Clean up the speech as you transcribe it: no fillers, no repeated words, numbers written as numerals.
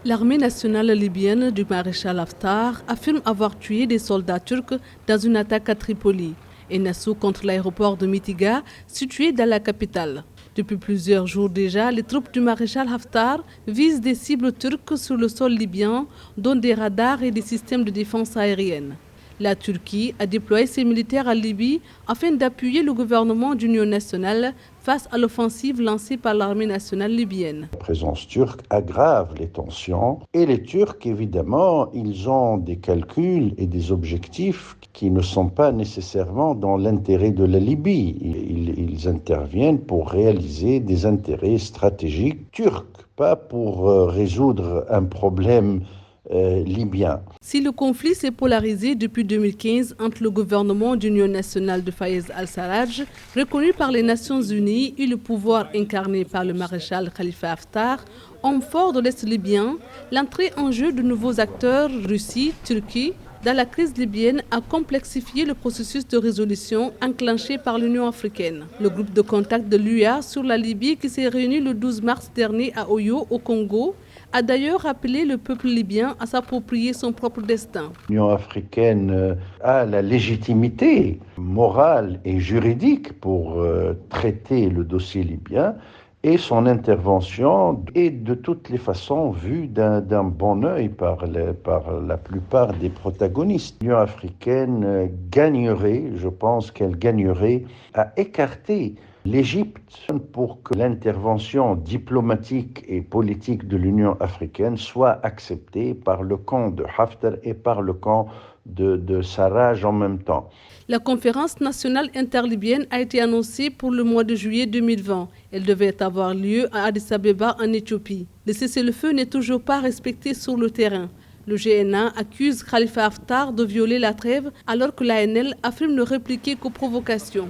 L'armée nationale libyenne du maréchal Haftar affirme avoir tué des soldats turcs dans une attaque à Tripoli, un assaut contre l'aéroport de Mitiga, situé dans la capitale. Depuis plusieurs jours déjà, les troupes du maréchal Haftar visent des cibles turques sur le sol libyen, dont des radars et des systèmes de défense aérienne. La Turquie a déployé ses militaires en Libye afin d'appuyer le gouvernement d'union nationale face à l'offensive lancée par l'armée nationale libyenne. La présence turque aggrave les tensions et les Turcs, évidemment, ils ont des calculs et des objectifs qui ne sont pas nécessairement dans l'intérêt de la Libye. Ils interviennent pour réaliser des intérêts stratégiques turcs, pas pour résoudre un problème libyen. Si le conflit s'est polarisé depuis 2015 entre le gouvernement d'union nationale de Fayez al-Sarraj, reconnu par les Nations Unies, et le pouvoir incarné par le maréchal Khalifa Haftar, homme fort de l'Est libyen, l'entrée en jeu de nouveaux acteurs, Russie, Turquie, dans la crise libyenne a complexifié le processus de résolution enclenché par l'Union africaine. Le groupe de contact de l'UA sur la Libye qui s'est réuni le 12 mars dernier à Oyo, au Congo, a d'ailleurs appelé le peuple libyen à s'approprier son propre destin. L'Union africaine a la légitimité morale et juridique pour traiter le dossier libyen et son intervention est de toutes les façons vue d'un bon œil par la plupart des protagonistes. L'Union africaine gagnerait, je pense qu'elle gagnerait à écarter l'Égypte pour que l'intervention diplomatique et politique de l'Union africaine soit acceptée par le camp de Haftar et par le camp de Sarraj en même temps. La conférence nationale interlibyenne a été annoncée pour le mois de juillet 2020. Elle devait avoir lieu à Addis Abeba en Éthiopie. Le cessez-le-feu n'est toujours pas respecté sur le terrain. Le GNA accuse Khalifa Haftar de violer la trêve alors que l'ANL affirme ne répliquer qu'aux provocations.